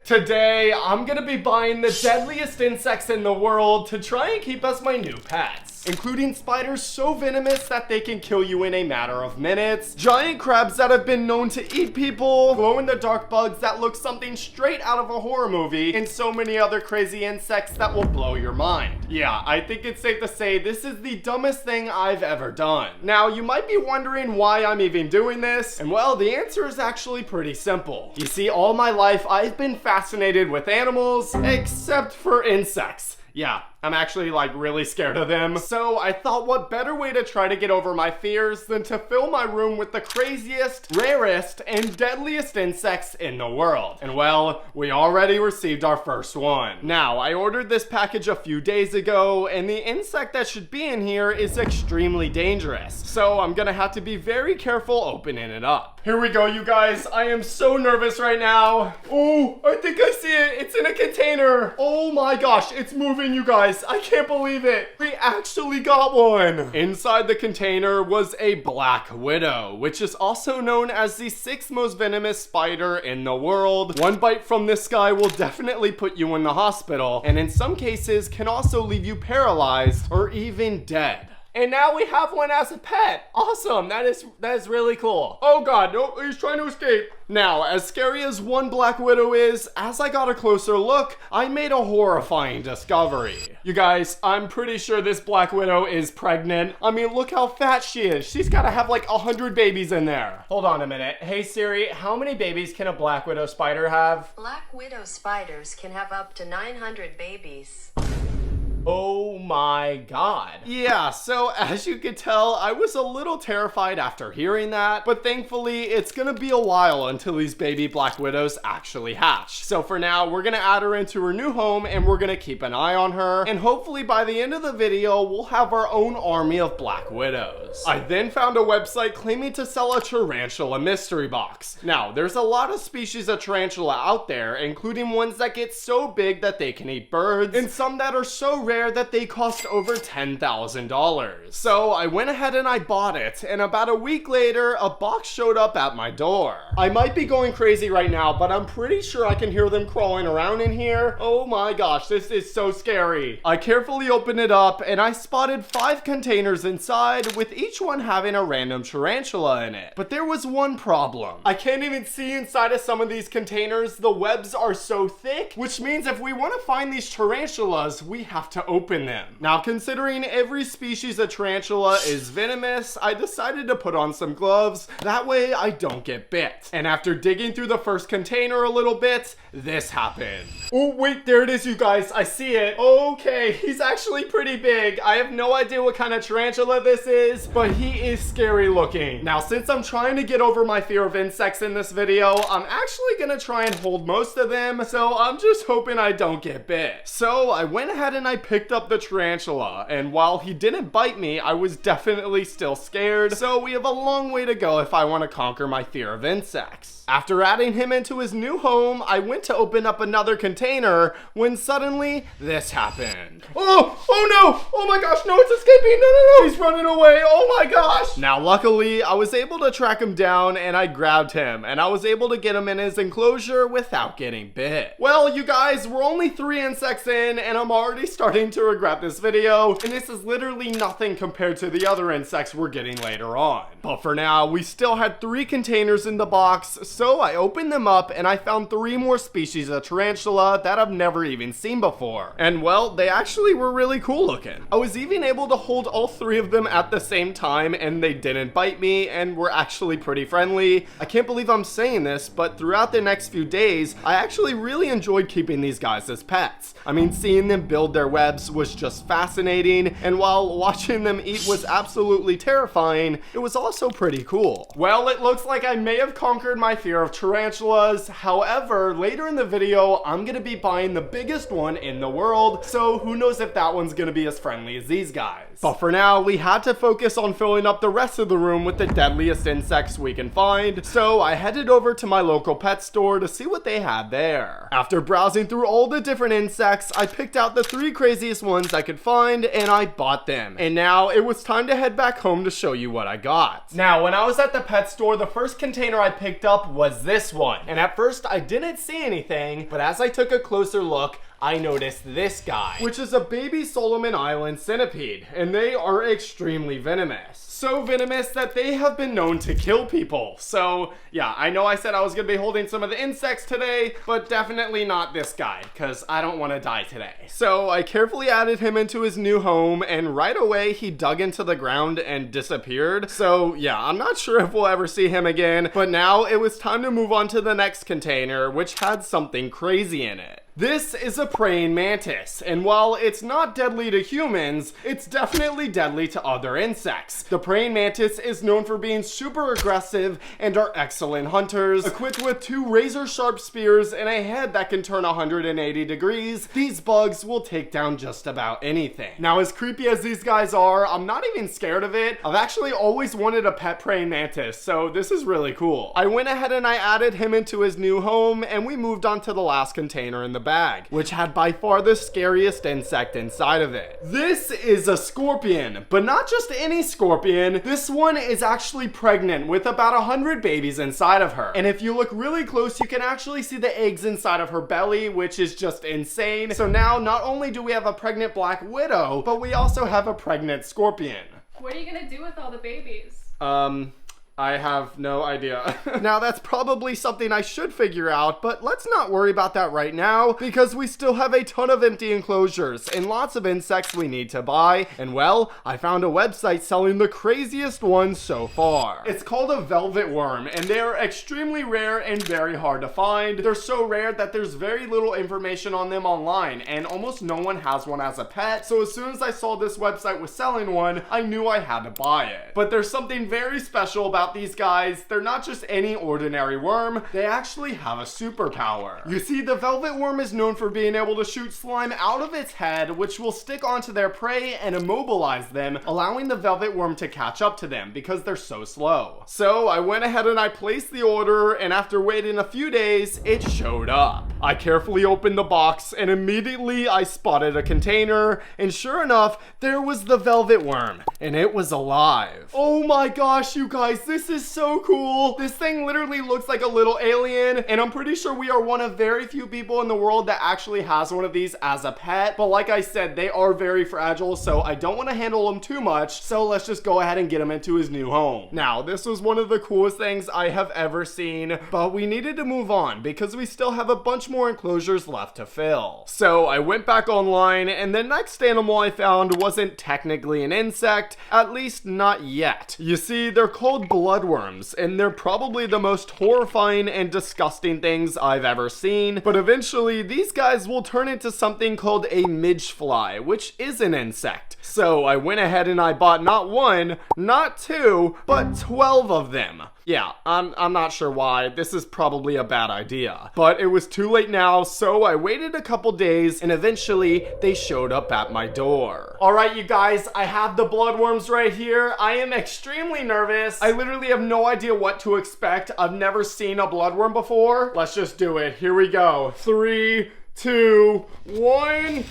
Today, I'm gonna be buying the deadliest insects in the world to try and keep as my new pets, including spiders so venomous that they can kill you in a matter of minutes, giant crabs that have been known to eat people, glow-in-the-dark bugs that look something straight out of a horror movie, and so many other crazy insects that will blow your mind. Yeah, I think it's safe to say this is the dumbest thing I've ever done. Now, you might be wondering why I'm even doing this, and well, the answer is actually pretty simple. You see, all my life, I've been fascinated with animals, except for insects. Yeah, I'm actually like really scared of them. So I thought what better way to try to get over my fears than to fill my room with the craziest, rarest, and deadliest insects in the world. And well, we already received our first one. Now, I ordered this package a few days ago, and the insect that should be in here is extremely dangerous. So I'm gonna have to be very careful opening it up. Here we go, you guys. I am so nervous right now. Oh, I think I see it. It's in a container. Oh my gosh, it's moving, you guys. I can't believe it. We actually got one. Inside the container was a black widow, which is also known as the 6th most venomous spider in the world. One bite from this guy will definitely put you in the hospital, and in some cases can also leave you paralyzed or even dead. And now we have one as a pet. Awesome, that is really cool. Oh god, no, he's trying to escape. Now, as scary as one black widow is, as I got a closer look, I made a horrifying discovery. You guys, I'm pretty sure this black widow is pregnant. I mean, look how fat she is. She's gotta have like 100 babies in there. Hold on a minute. Hey Siri, how many babies can a black widow spider have? Black widow spiders can have up to 900 babies. Oh my god. Yeah, so as you can tell, I was a little terrified after hearing that, but thankfully it's gonna be a while until these baby black widows actually hatch. So for now, we're gonna add her into her new home and we're gonna keep an eye on her, and hopefully by the end of the video, we'll have our own army of black widows. I then found a website claiming to sell a tarantula mystery box. Now, there's a lot of species of tarantula out there, including ones that get so big that they can eat birds, and some that are so rare that they cost over $10,000. So I went ahead and I bought it, and about a week later, a box showed up at my door. I might be going crazy right now, but I'm pretty sure I can hear them crawling around in here. Oh my gosh, this is so scary. I carefully opened it up, and I spotted 5 containers inside, with each one having a random tarantula in it. But there was one problem. I can't even see inside of some of these containers. The webs are so thick, which means if we want to find these tarantulas, we have to open them. Now, considering every species of tarantula is venomous, I decided to put on some gloves. That way I don't get bit. And after digging through the first container a little bit, this happened. Oh, wait, there it is, you guys. I see it. Okay, he's actually pretty big. I have no idea what kind of tarantula this is, but he is scary looking. Now, since I'm trying to get over my fear of insects in this video, I'm actually gonna try and hold most of them, so I'm just hoping I don't get bit. So I went ahead and I picked up the tarantula, and while he didn't bite me, I was definitely still scared, so we have a long way to go if I want to conquer my fear of insects. After adding him into his new home, I went to open up another container when suddenly this happened. Oh no! Oh my gosh, no, it's escaping! No! He's running away! Oh my gosh! Now, luckily, I was able to track him down and I grabbed him, and I was able to get him in his enclosure without getting bit. Well, you guys, we're only 3 insects in, and I'm already starting to regret this video, and this is literally nothing compared to the other insects we're getting later on. But for now, we still had 3 containers in the box, so I opened them up and I found 3 more species of tarantula that I've never even seen before. And well, they actually were really cool looking. I was even able to hold all 3 of them at the same time, and they didn't bite me and were actually pretty friendly. I can't believe I'm saying this, but throughout the next few days, I actually really enjoyed keeping these guys as pets. I mean, seeing them build their webs was just fascinating, and while watching them eat was absolutely terrifying, it was also pretty cool. Well, it looks like I may have conquered my fear of tarantulas. However, later in the video, I'm gonna be buying the biggest one in the world, so who knows if that one's gonna be as friendly as these guys. But for now, we had to focus on filling up the rest of the room with the deadliest insects we can find, so I headed over to my local pet store to see what they had there. After browsing through all the different insects, I picked out the 3 crazy craziest ones I could find, and I bought them. And now it was time to head back home to show you what I got. Now, when I was at the pet store, the first container I picked up was this one. And at first, I didn't see anything, but as I took a closer look, I noticed this guy, which is a baby Solomon Island centipede, and they are extremely venomous. So venomous that they have been known to kill people. So yeah, I know I said I was gonna be holding some of the insects today, but definitely not this guy, because I don't want to die today. So I carefully added him into his new home, and right away he dug into the ground and disappeared. So yeah, I'm not sure if we'll ever see him again, but now it was time to move on to the next container, which had something crazy in it. This is a praying mantis, and while it's not deadly to humans, it's definitely deadly to other insects. The praying mantis is known for being super aggressive and are excellent hunters. Equipped with 2 razor-sharp spears and a head that can turn 180 degrees, these bugs will take down just about anything. Now, as creepy as these guys are, I'm not even scared of it. I've actually always wanted a pet praying mantis, so this is really cool. I went ahead and I added him into his new home, and we moved on to the last container in the bag, which had by far the scariest insect inside of it. This is a scorpion, but not just any scorpion. This one is actually pregnant with about 100 babies inside of her. And if you look really close, you can actually see the eggs inside of her belly, which is just insane. So now not only do we have a pregnant black widow, but we also have a pregnant scorpion. What are you gonna do with all the babies? I have no idea. Now that's probably something I should figure out, but let's not worry about that right now, because we still have a ton of empty enclosures and lots of insects we need to buy. And well, I found a website selling the craziest ones so far. It's called a velvet worm, and they are extremely rare and very hard to find. They're so rare that there's very little information on them online, and almost no one has one as a pet. So as soon as I saw this website was selling one, I knew I had to buy it. But there's something very special about these guys. They're not just any ordinary worm, they actually have a superpower. You see, the velvet worm is known for being able to shoot slime out of its head, which will stick onto their prey and immobilize them, allowing the velvet worm to catch up to them because they're so slow. So I went ahead and I placed the order, and after waiting a few days, it showed up. I carefully opened the box, and immediately I spotted a container, and sure enough, there was the velvet worm, and it was alive. Oh my gosh, you guys, this is so cool. This thing literally looks like a little alien, and I'm pretty sure we are one of very few people in the world that actually has one of these as a pet. But like I said, they are very fragile, so I don't want to handle them too much, so let's just go ahead and get him into his new home. Now, this was one of the coolest things I have ever seen, but we needed to move on because we still have a bunch more enclosures left to fill. So I went back online, and the next animal I found wasn't technically an insect, at least not yet. You see, they're called bloodworms, and they're probably the most horrifying and disgusting things I've ever seen. But eventually, these guys will turn into something called a midgefly, which is an insect. So I went ahead and I bought not 1, not 2, but 12 of them. Yeah, I'm not sure why. This is probably a bad idea. But it was too late now, so I waited a couple days, and eventually they showed up at my door. Alright, you guys, I have the bloodworms right here. I am extremely nervous. I literally have no idea what to expect. I've never seen a bloodworm before. Let's just do it. Here we go. 3, 2, 1.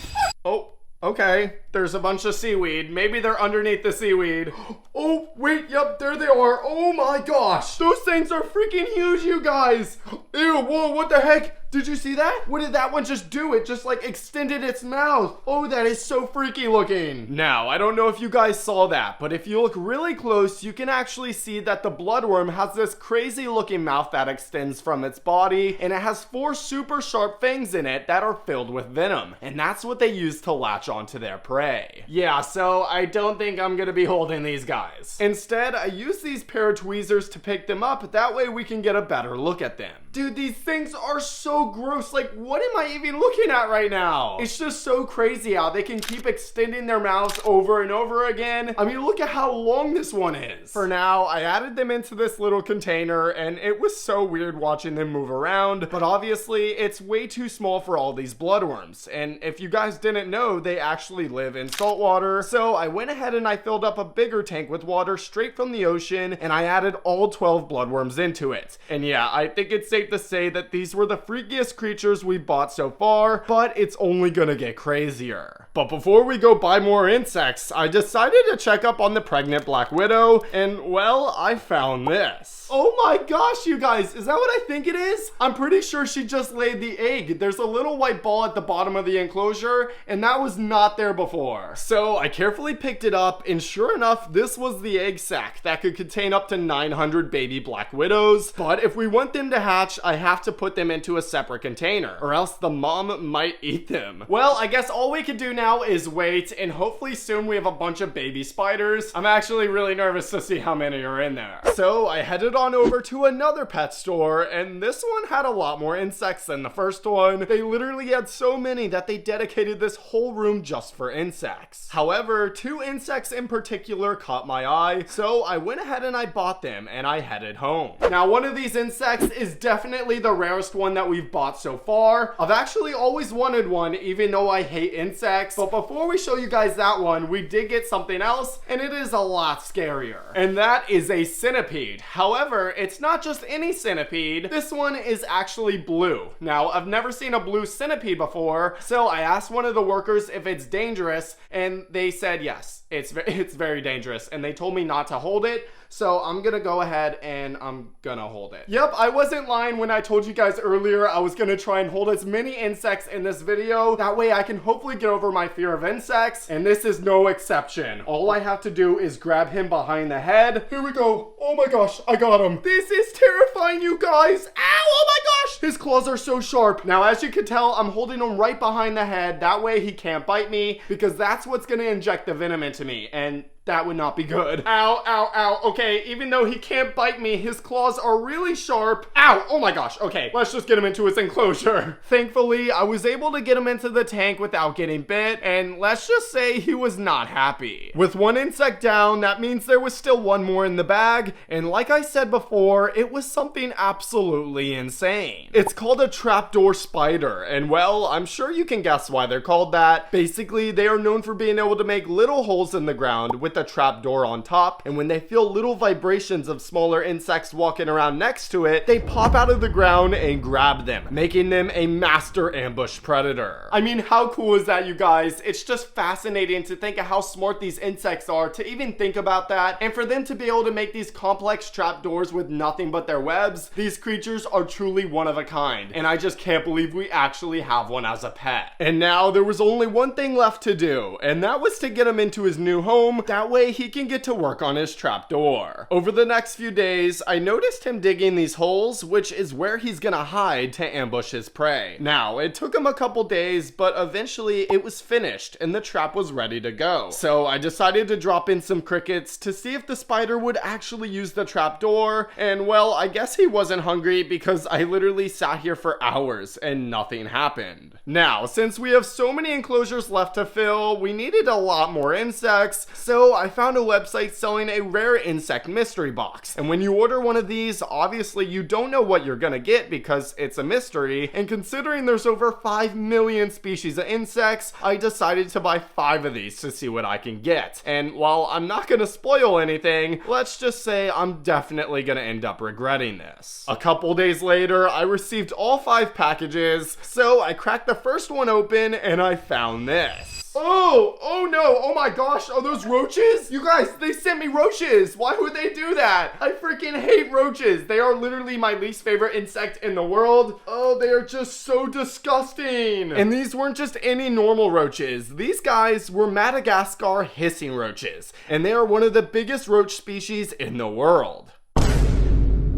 Oh. Okay, there's a bunch of seaweed. Maybe they're underneath the seaweed. Oh, wait, yep, there they are. Oh my gosh. Those things are freaking huge, you guys. Ew, whoa, what the heck? Did you see that? What did that one just do? It just like extended its mouth. Oh, that is so freaky looking. Now, I don't know if you guys saw that, but if you look really close, you can actually see that the bloodworm has this crazy looking mouth that extends from its body, and it has 4 super sharp fangs in it that are filled with venom, and that's what they use to latch onto their prey. Yeah, so I don't think I'm gonna be holding these guys. Instead, I use these pair of tweezers to pick them up, that way we can get a better look at them. Dude, these things are so gross. Like, what am I even looking at right now? It's just so crazy how they can keep extending their mouths over and over again. I mean, look at how long this one is. For now, I added them into this little container, and it was so weird watching them move around, but obviously it's way too small for all these bloodworms. And if you guys didn't know, they actually live in salt water. So I went ahead and I filled up a bigger tank with water straight from the ocean, and I added all 12 bloodworms into it. And yeah, I think it's safe to say that these were the freakiest freakiest creatures we bought so far, but it's only gonna get crazier. But before we go buy more insects, I decided to check up on the pregnant black widow, and well, I found this. Oh my gosh, you guys, is that what I think it is? I'm pretty sure she just laid the egg. There's a little white ball at the bottom of the enclosure, and that was not there before. So I carefully picked it up, and sure enough, this was the egg sac that could contain up to 900 baby black widows. But if we want them to hatch, I have to put them into a separate container, or else the mom might eat them. Well, I guess all we can do now is wait, and hopefully soon we have a bunch of baby spiders. I'm actually really nervous to see how many are in there. So I headed on over to another pet store, and this one had a lot more insects than the first one. They literally had so many that they dedicated this whole room just for insects. However, 2 insects in particular caught my eye, so I went ahead and I bought them, and I headed home. Now, one of these insects is definitely the rarest one that we've bought so far. I've actually always wanted one, even though I hate insects. But before we show you guys that one, we did get something else, and it is a lot scarier. And that is a centipede. However, it's not just any centipede. This one is actually blue. Now, I've never seen a blue centipede before, so I asked one of the workers if it's dangerous, and they said yes, it's very dangerous, and they told me not to hold it. So I'm gonna go ahead and I'm gonna hold it. Yep, I wasn't lying when I told you guys earlier I was gonna try and hold as many insects in this video. That way I can hopefully get over my fear of insects, and this is no exception. All I have to do is grab him behind the head. Here we go. Oh my gosh, I got him. This is terrifying, you guys. Ow, oh my gosh. His claws are so sharp. Now, as you can tell, I'm holding him right behind the head. That way he can't bite me, because that's what's gonna inject the venom into me, and that would not be good. Ow, ow, ow. Okay, even though he can't bite me, his claws are really sharp. Ow, oh my gosh. Okay, let's just get him into his enclosure. Thankfully, I was able to get him into the tank without getting bit, and let's just say he was not happy. With 1 insect down, that means there was still 1 more in the bag, and like I said before, it was something absolutely insane. It's called a trapdoor spider, and well, I'm sure you can guess why they're called that. Basically, they are known for being able to make little holes in the ground with a trapdoor on top, and when they feel little vibrations of smaller insects walking around next to it, they pop out of the ground and grab them, making them a master ambush predator. I mean, how cool is that, you guys? It's just fascinating to think of how smart these insects are to even think about that, and for them to be able to make these complex trapdoors with nothing but their webs. These creatures are truly one of a kind, and I just can't believe we actually have one as a pet. And now there was only one thing left to do, and that was to get him into his new home. That way he can get to work on his trapdoor. Over the next few days, I noticed him digging these holes, which is where he's gonna hide to ambush his prey. Now, it took him a couple days, but eventually it was finished and the trap was ready to go. So I decided to drop in some crickets to see if the spider would actually use the trapdoor, and well, I guess he wasn't hungry because I literally sat here for hours and nothing happened. Now, since we have so many enclosures left to fill, we needed a lot more insects, so I found a website selling a rare insect mystery box. And when you order one of these, obviously you don't know what you're gonna get because it's a mystery, and considering there's over 5 million species of insects, I decided to buy 5 of these to see what I can get. And while I'm not gonna spoil anything, let's just say I'm definitely gonna end up regretting this. A couple days later, I received all 5 packages, so I cracked the first one open and I found this. Oh no, oh my gosh, are those roaches? You guys, they sent me roaches. Why would they do that? I freaking hate roaches. They are literally my least favorite insect in the world. Oh, they are just so disgusting. And these weren't just any normal roaches. These guys were Madagascar hissing roaches, and they are one of the biggest roach species in the world.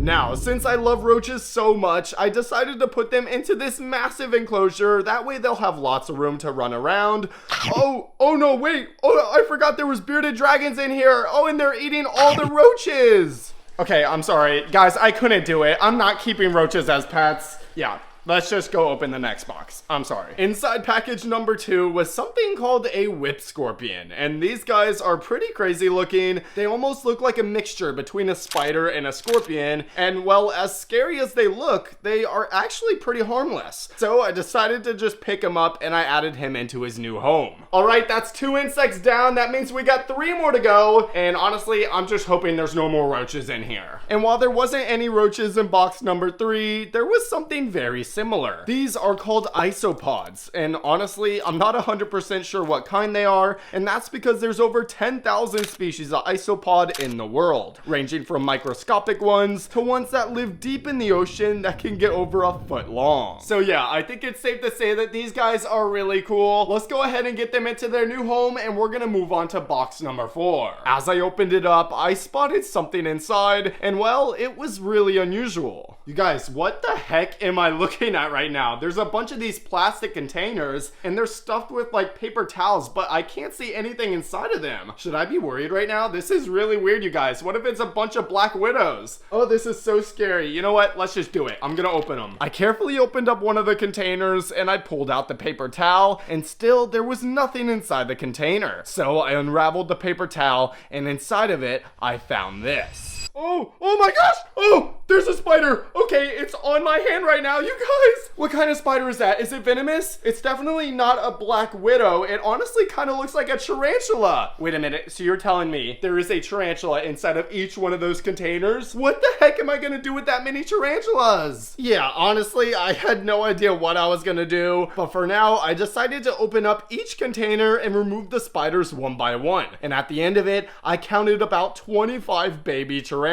Now, since I love roaches so much, I decided to put them into this massive enclosure. That way they'll have lots of room to run around. Oh no, wait. Oh, I forgot there was bearded dragons in here. Oh, and they're eating all the roaches. Okay, I'm sorry. Guys, I couldn't do it. I'm not keeping roaches as pets. Yeah. Let's just go open the next box. I'm sorry. Inside package number 2 was something called a whip scorpion. And these guys are pretty crazy looking. They almost look like a mixture between a spider and a scorpion. And well, as scary as they look, they are actually pretty harmless. So I decided to just pick him up and I added him into his new home. All right, that's 2 insects down. That means we got 3 more to go. And honestly, I'm just hoping there's no more roaches in here. And while there wasn't any roaches in box number 3, there was something very sad. similar. These are called isopods, and honestly, I'm not 100% sure what kind they are, and that's because there's over 10,000 species of isopod in the world, ranging from microscopic ones to ones that live deep in the ocean that can get over a foot long. So yeah, I think it's safe to say that these guys are really cool. Let's go ahead and get them into their new home, and we're gonna move on to box number 4. As I opened it up, I spotted something inside, and well, it was really unusual. You guys, what the heck am I looking at right now? There's a bunch of these plastic containers, and they're stuffed with like paper towels, but I can't see anything inside of them. Should I be worried right now? This is really weird, you guys. What if it's a bunch of black widows? Oh, this is so scary. You know what? Let's just do it. I'm gonna open them. I carefully opened up one of the containers, and I pulled out the paper towel, and still there was nothing inside the container. So I unraveled the paper towel, and inside of it, I found this. Oh my gosh! Oh, there's a spider! Okay, it's on my hand right now, you guys! What kind of spider is that? Is it venomous? It's definitely not a black widow. It honestly kind of looks like a tarantula. Wait a minute, so you're telling me there is a tarantula inside of each one of those containers? What the heck am I gonna do with that many tarantulas? Yeah, honestly, I had no idea what I was gonna do, but for now, I decided to open up each container and remove the spiders one by one. And at the end of it, I counted about 25 baby tarantulas.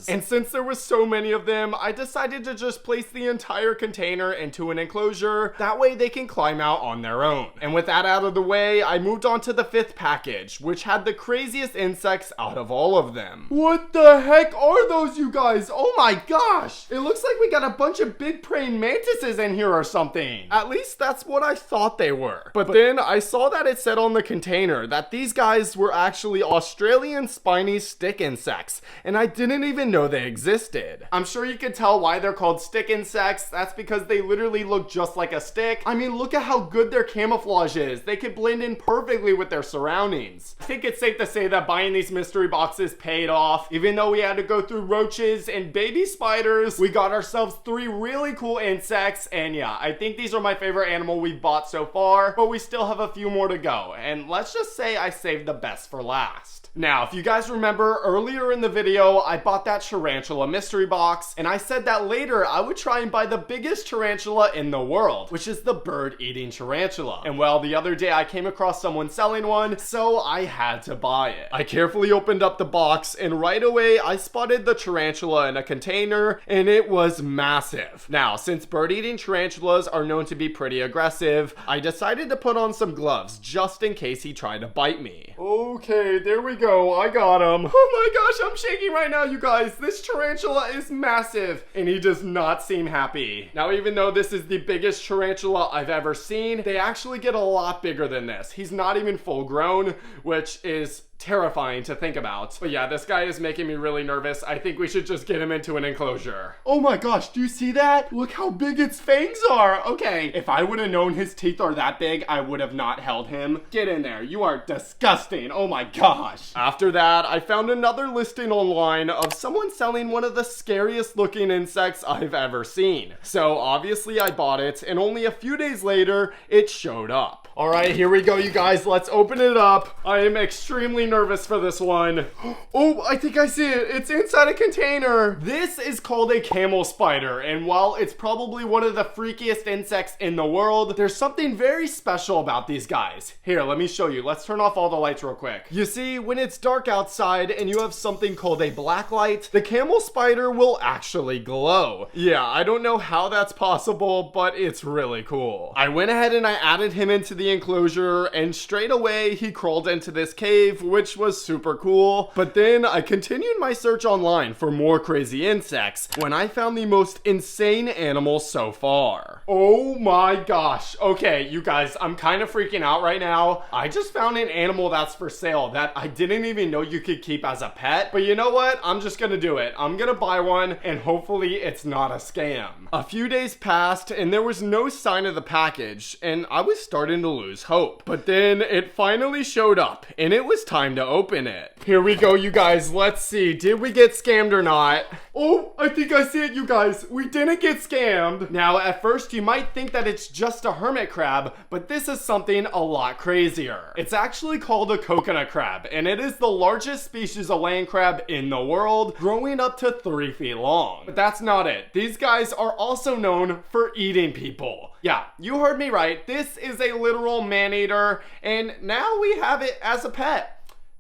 And since there was so many of them, I decided to just place the entire container into an enclosure. That way they can climb out on their own. And with that out of the way, I moved on to the 5th package, which had the craziest insects out of all of them. What the heck are those, you guys? Oh my gosh! It looks like we got a bunch of big praying mantises in here or something. At least that's what I thought they were. But then I saw that it said on the container that these guys were actually Australian spiny stick insects, and I didn't even know they existed. I'm sure you could tell why they're called stick insects. That's because they literally look just like a stick. I mean, look at how good their camouflage is. They could blend in perfectly with their surroundings. I think it's safe to say that buying these mystery boxes paid off. Even though we had to go through roaches and baby spiders, we got ourselves 3 really cool insects, and yeah, I think these are my favorite animal we've bought so far, but we still have a few more to go, and let's just say I saved the best for last. Now, if you guys remember earlier in the video, I bought that tarantula mystery box, and I said that later I would try and buy the biggest tarantula in the world, which is the bird-eating tarantula. And well, the other day I came across someone selling one, so I had to buy it. I carefully opened up the box, and right away I spotted the tarantula in a container, and it was massive. Now, since bird-eating tarantulas are known to be pretty aggressive, I decided to put on some gloves just in case he tried to bite me. Okay, there we go. I got him. Oh my gosh, I'm shaking right now, you guys. This tarantula is massive, and he does not seem happy. Now, even though this is the biggest tarantula I've ever seen, they actually get a lot bigger than this. He's not even full grown, which is terrifying to think about. But yeah, this guy is making me really nervous. I think we should just get him into an enclosure. Oh my gosh, do you see that? Look how big its fangs are. Okay, if I would have known his teeth are that big, I would have not held him. Get in there. You are disgusting. Oh my gosh. After that, I found another listing online of someone selling one of the scariest looking insects I've ever seen. So obviously I bought it, and only a few days later, it showed up. All right, here we go, you guys. Let's open it up. I am extremely nervous for this one. Oh, I think I see it. It's inside a container. This is called a camel spider, and while it's probably one of the freakiest insects in the world, there's something very special about these guys. Here, let me show you. Let's turn off all the lights real quick. You see, when it's dark outside and you have something called a black light, the camel spider will actually glow. Yeah, I don't know how that's possible, but it's really cool. I went ahead and I added him into the enclosure, and straight away he crawled into this cave, which was super cool. But then I continued my search online for more crazy insects when I found the most insane animal so far. Oh my gosh. Okay, you guys, I'm kind of freaking out right now. I just found an animal that's for sale that I didn't even know you could keep as a pet. But you know what? I'm just gonna do it. I'm gonna buy one, and hopefully it's not a scam. A few days passed and there was no sign of the package, and I was starting to lose hope. But then it finally showed up, and it was time time to open it. Here we go, you guys. Let's see. Did we get scammed or not? Oh, I think I see it, you guys. We didn't get scammed. Now, at first, you might think that it's just a hermit crab, but this is something a lot crazier. It's actually called a coconut crab, and it is the largest species of land crab in the world, growing up to 3 feet long. But that's not it. These guys are also known for eating people. Yeah, you heard me right. This is a literal man-eater, and now we have it as a pet.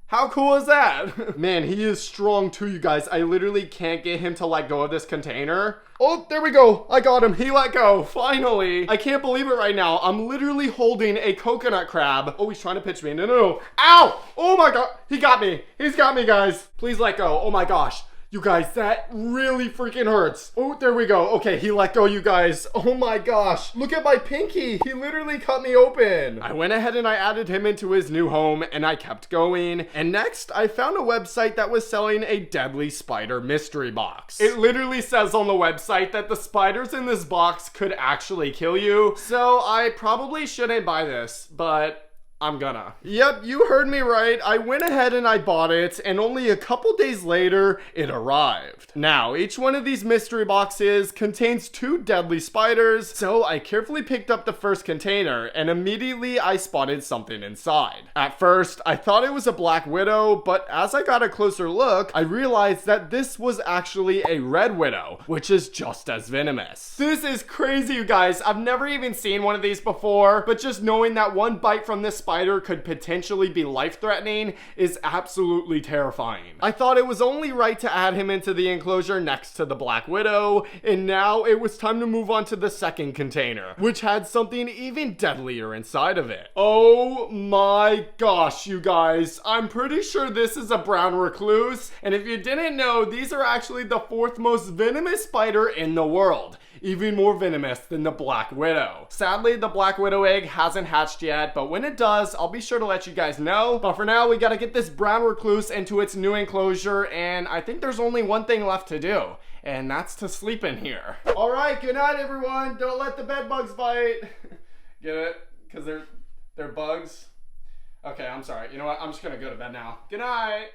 How cool is that? Man, he is strong too, you guys. I literally can't get him to let go of this container. Oh, there we go. I got him. He let go. Finally. I can't believe it right now. I'm literally holding a coconut crab. Oh, he's trying to pitch me. No, no, no. Ow! Oh my god. He got me. He's got me, guys. Please let go. Oh my gosh. You guys, that really freaking hurts. Oh, there we go. Okay, he let go, you guys. Oh my gosh. Look at my pinky. He literally cut me open. I went ahead and I added him into his new home and I kept going. And next, I found a website that was selling a deadly spider mystery box. It literally says on the website that the spiders in this box could actually kill you. So I probably shouldn't buy this, but I'm gonna. Yep, you heard me right. I went ahead and I bought it, and only a couple days later, it arrived. Now, each one of these mystery boxes contains 2 deadly spiders, so I carefully picked up the first container, and immediately I spotted something inside. At first, I thought it was a black widow, but as I got a closer look, I realized that this was actually a red widow, which is just as venomous. This is crazy, you guys. I've never even seen one of these before, but just knowing that one bite from this spider could potentially be life-threatening is absolutely terrifying. I thought it was only right to add him into the enclosure next to the black widow, and now it was time to move on to the second container, which had something even deadlier inside of it. Oh my gosh, you guys. I'm pretty sure this is a brown recluse, and if you didn't know, these are actually the 4th most venomous spider in the world. Even more venomous than the black widow. Sadly, the black widow egg hasn't hatched yet, but when it does, I'll be sure to let you guys know. But for now, we gotta get this brown recluse into its new enclosure, and I think there's only one thing left to do, and that's to sleep in here. All right, good night, everyone. Don't let the bed bugs bite. Get it? Because they're bugs. Okay, I'm sorry. You know what? I'm just gonna go to bed now. Good night.